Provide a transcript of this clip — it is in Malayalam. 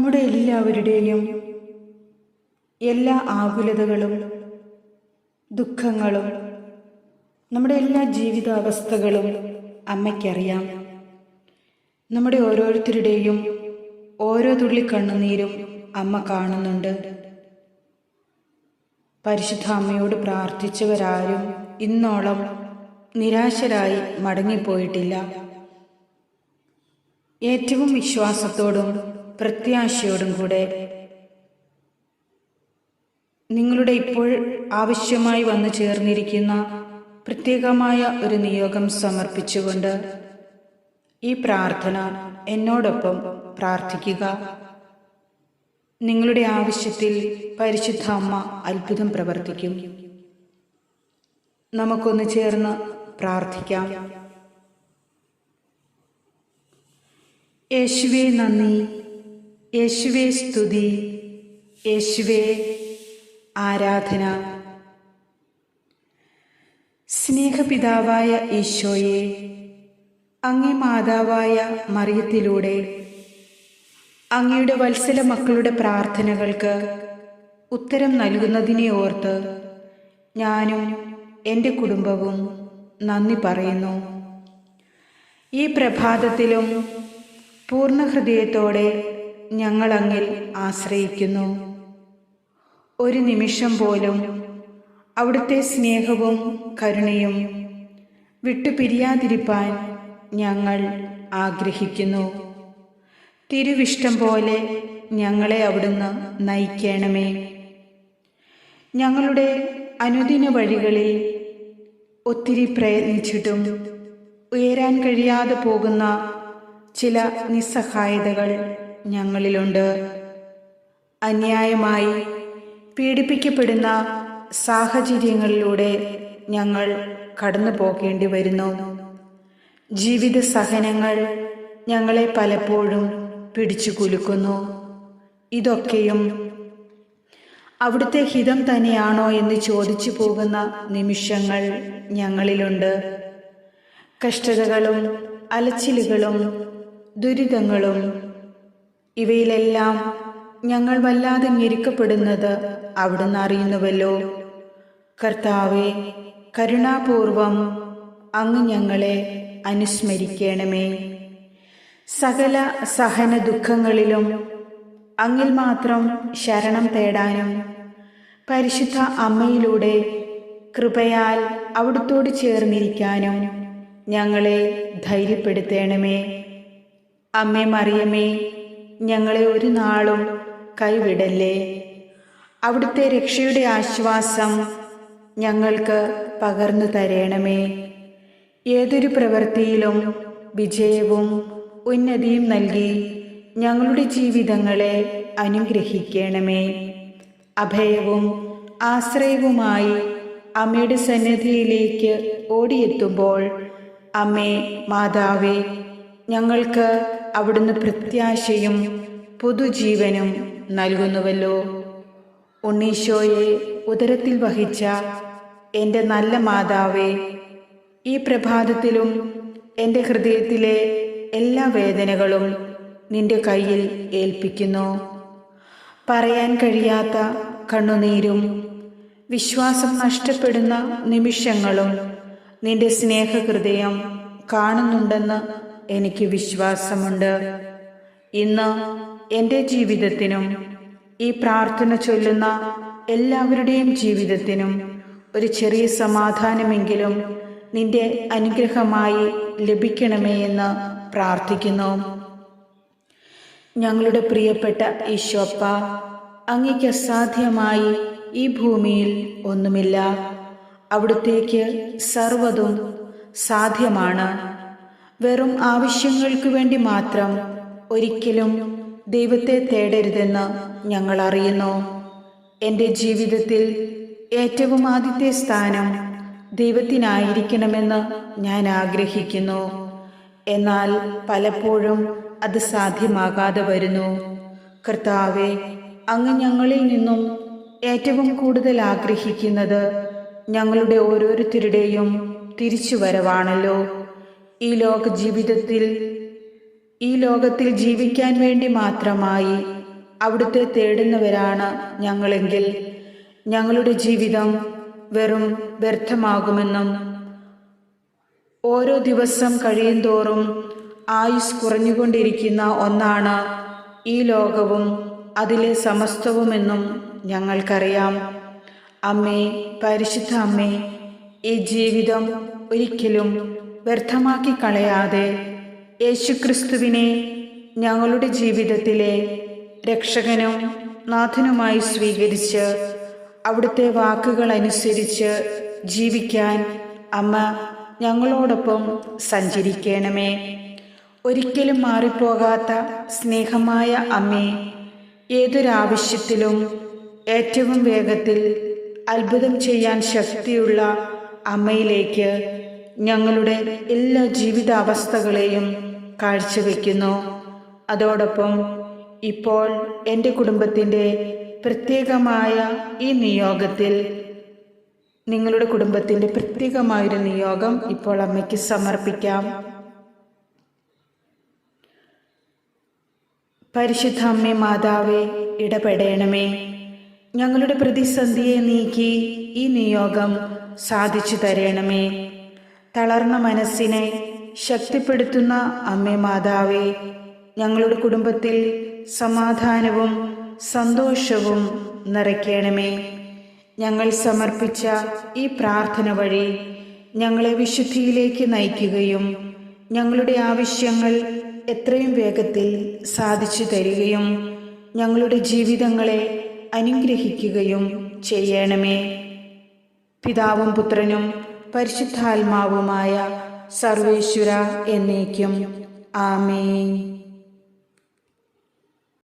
നമ്മുടെ എല്ലാവരുടെയും എല്ലാ ആകുലതകളും ദുഃഖങ്ങളും നമ്മുടെ എല്ലാ ജീവിതാവസ്ഥകളും അമ്മയ്ക്കറിയാം. നമ്മുടെ ഓരോരുത്തരുടെയും ഓരോ തുള്ളി കണ്ണുനീരും അമ്മ കാണുന്നുണ്ട്. പരിശുദ്ധ അമ്മയോട് പ്രാർത്ഥിച്ചവരാരും ഇന്നോളം നിരാശരായി മടങ്ങിപ്പോയിട്ടില്ല. ഏറ്റവും വിശ്വാസത്തോടും പ്രത്യാശയോടും കൂടെ നിങ്ങളുടെ ഇപ്പോൾ ആവശ്യമായി വന്നു ചേർന്നിരിക്കുന്ന പ്രത്യേകമായ ഒരു നിയോഗം സമർപ്പിച്ചുകൊണ്ട് ഈ പ്രാർത്ഥന എന്നോടൊപ്പം പ്രാർത്ഥിക്കുക. നിങ്ങളുടെ ആവശ്യത്തിൽ പരിശുദ്ധ അമ്മ അത്ഭുതം പ്രവർത്തിക്കും. നമുക്കൊന്ന് ചേർന്ന് പ്രാർത്ഥിക്കാം. യേശുവേ നന്ദി, യേശുവേ സ്തുതി, യേശുവേ ആരാധന. സ്നേഹപിതാവായ ഈശോയെ, അങ്ങേ മാതാവായ മറിയത്തിലൂടെ അങ്ങയുടെ വത്സല മക്കളുടെ പ്രാർത്ഥനകൾക്ക് ഉത്തരം നൽകുന്നതിനെ ഓർത്ത് ഞാനും എൻ്റെ കുടുംബവും നന്ദി പറയുന്നു. ഈ പ്രഭാതത്തിലും പൂർണ്ണ ഹൃദയത്തോടെ ഞങ്ങൾ അങ്ങിൽ ആശ്രയിക്കുന്നു. ഒരു നിമിഷം പോലും അവിടുത്തെ സ്നേഹവും കരുണയും വിട്ടുപിരിയാതിരിപ്പാൻ ഞങ്ങൾ ആഗ്രഹിക്കുന്നു. തിരുവിഷ്ടം പോലെ ഞങ്ങളെ അവിടുന്ന് നയിക്കണമേ. ഞങ്ങളുടെ അനുദിന വഴികളിൽ ഒത്തിരി പ്രയത്നിച്ചിട്ടും ഉയരാൻ കഴിയാതെ പോകുന്ന ചില നിസ്സഹായതകൾ ഞങ്ങളിലുണ്ട്. അന്യായമായി പീഡിപ്പിക്കപ്പെടുന്ന സാഹചര്യങ്ങളിലൂടെ ഞങ്ങൾ കടന്നു പോകേണ്ടി വരുന്നു. ജീവിത സഹനങ്ങൾ ഞങ്ങളെ പലപ്പോഴും പിടിച്ചു കുലുക്കുന്നു. ഇതൊക്കെയും അവിടുത്തെ ഹിതം തന്നെയാണോ എന്ന് ചോദിച്ചു പോകുന്ന നിമിഷങ്ങൾ ഞങ്ങളിലുണ്ട്. കഷ്ടതകളും അലച്ചിലുകളും ദുരിതങ്ങളും ഇവയിലെല്ലാം ഞങ്ങൾ വല്ലാതെ ഞെരുക്കപ്പെടുന്നത് അവിടുന്ന് അറിയുന്നുവല്ലോ. കർത്താവേ, കരുണാപൂർവം അങ്ങ് ഞങ്ങളെ അനുസ്മരിക്കണമേ. സകല സഹന ദുഃഖങ്ങളിലും അങ്ങിൽ മാത്രം ശരണം തേടാനും പരിശുദ്ധ അമ്മയിലൂടെ കൃപയാൽ അവിടുത്തോട് ചേർന്നിരിക്കാനും ഞങ്ങളെ ധൈര്യപ്പെടുത്തണമേ. അമ്മേ മറിയമേ, ഞങ്ങളെ ഒരു നാളും കൈവിടല്ലേ. അവിടുത്തെ രക്ഷയുടെ ആശ്വാസം ഞങ്ങൾക്ക് പകർന്നു തരണമേ. ഏതൊരു പ്രവൃത്തിയിലും വിജയവും ഉന്നതിയും നൽകി ഞങ്ങളുടെ ജീവിതങ്ങളെ അനുഗ്രഹിക്കണമേ. അഭയവും ആശ്രയവുമായി അമ്മയുടെ സന്നിധിയിലേക്ക് ഓടിയെത്തുമ്പോൾ അമ്മേ മാതാവേ, ഞങ്ങൾക്ക് അവിടുന്ന് പ്രത്യാശയും പുതുജീവനും നൽകുന്നുവല്ലോ. ഉണ്ണീശോയെ ഉദരത്തിൽ വഹിച്ച എൻ്റെ നല്ല മാതാവേ, ഈ പ്രഭാതത്തിലും എൻ്റെ ഹൃദയത്തിലെ എല്ലാ വേദനകളും നിന്റെ കയ്യിൽ ഏൽപ്പിക്കുന്നു. പറയാൻ കഴിയാത്ത കണ്ണുനീരും വിശ്വാസം നഷ്ടപ്പെടുന്ന നിമിഷങ്ങളും നിന്റെ സ്നേഹഹൃദയം കാണുന്നുണ്ടെന്ന് എനിക്ക് വിശ്വാസമുണ്ട്. ഇന്ന് എൻ്റെ ജീവിതത്തിനും ഈ പ്രാർത്ഥന ചൊല്ലുന്ന എല്ലാവരുടെയും ജീവിതത്തിനും ഒരു ചെറിയ സമാധാനമെങ്കിലും നിന്റെ അനുഗ്രഹമായി ലഭിക്കണമേ എന്ന് പ്രാർത്ഥിക്കുന്നു. ഞങ്ങളുടെ പ്രിയപ്പെട്ട ഈശോപ്പ, അങ്ങേക്ക് അസാധ്യമായി ഈ ഭൂമിയിൽ ഒന്നുമില്ല. അവിടുത്തേക്ക് സർവ്വതും സാധ്യമാണ്. വെറും ആവശ്യങ്ങൾക്ക് വേണ്ടി മാത്രം ഒരിക്കലും ദൈവത്തെ തേടരുതെന്ന് ഞങ്ങൾ അറിയുന്നു. എൻ്റെ ജീവിതത്തിൽ ഏറ്റവും ആദ്യത്തെ സ്ഥാനം ദൈവത്തിനായിരിക്കണമെന്ന് ഞാൻ ആഗ്രഹിക്കുന്നു. എന്നാൽ പലപ്പോഴും അത് സാധ്യമാകാതെ വരുന്നു. കർത്താവെ, അങ്ങ് ഞങ്ങളിൽ നിന്നും ഏറ്റവും കൂടുതൽ ആഗ്രഹിക്കുന്നത് ഞങ്ങളുടെ ഓരോരുത്തരുടെയും തിരിച്ചുവരവാണല്ലോ. ഈ ലോകത്തിൽ ജീവിക്കാൻ വേണ്ടി മാത്രമായി അവിടുത്തെ തേടുന്നവരാണ് ഞങ്ങളെങ്കിൽ ഞങ്ങളുടെ ജീവിതം വെറും വ്യർത്ഥമാകുമെന്നും ഓരോ ദിവസം കഴിയുന്തോറും ആയുസ് കുറഞ്ഞുകൊണ്ടിരിക്കുന്ന ഒന്നാണ് ഈ ലോകവും അതിലെ സമസ്തവുമെന്നും ഞങ്ങൾക്കറിയാം. അമ്മേ, പരിശുദ്ധ അമ്മേ, ഈ ജീവിതം ഒരിക്കലും വ്യർത്ഥമാക്കി കളയാതെ യേശുക്രിസ്തുവിനെ ഞങ്ങളുടെ ജീവിതത്തിലെ രക്ഷകനും നാഥനുമായി സ്വീകരിച്ച് അവിടുത്തെ വാക്കുകൾ അനുസരിച്ച് ജീവിക്കാൻ അമ്മ ഞങ്ങളോടൊപ്പം സഞ്ചരിക്കണമേ. ഒരിക്കലും മാറിപ്പോകാത്ത സ്നേഹമായ അമ്മേ, ഏതൊരാവശ്യത്തിലും ഏറ്റവും വേഗത്തിൽ അത്ഭുതം ചെയ്യാൻ ശക്തിയുള്ള അമ്മയിലേക്ക് ഞങ്ങളുടെ എല്ലാ ജീവിതാവസ്ഥകളെയും കാഴ്ചവെക്കുന്നു. അതോടൊപ്പം ഇപ്പോൾ എൻ്റെ കുടുംബത്തിൻ്റെ പ്രത്യേകമായ ഈ നിയോഗത്തിൽ നിങ്ങളുടെ കുടുംബത്തിൻ്റെ പ്രത്യേകമായൊരു നിയോഗം ഇപ്പോൾ അമ്മയ്ക്ക് സമർപ്പിക്കാം. പരിശുദ്ധ അമ്മേ മാതാവേ, ഇടപെടണമേ. ഞങ്ങളുടെ പ്രതിസന്ധിയെ നീക്കി ഈ നിയോഗം സാധിച്ചു തരണമേ. തളർന്ന മനസ്സിനെ ശക്തിപ്പെടുത്തുന്ന അമ്മേ മാതാവേ, ഞങ്ങളുടെ കുടുംബത്തിൽ സമാധാനവും സന്തോഷവും നിറയ്ക്കണമേ. ഞങ്ങൾ സമർപ്പിച്ച ഈ പ്രാർത്ഥന വഴി ഞങ്ങളെ വിശുദ്ധിയിലേക്ക് നയിക്കുകയും ഞങ്ങളുടെ ആവശ്യങ്ങൾ എത്രയും വേഗത്തിൽ സാധിച്ചു തരികയും ഞങ്ങളുടെ ജീവിതങ്ങളെ അനുഗ്രഹിക്കുകയും ചെയ്യണമേ. പിതാവും പുത്രനും പരിശുദ്ധാത്മാവുമായ സർവേശ്വര എന്നേക്കും. ആമേൻ.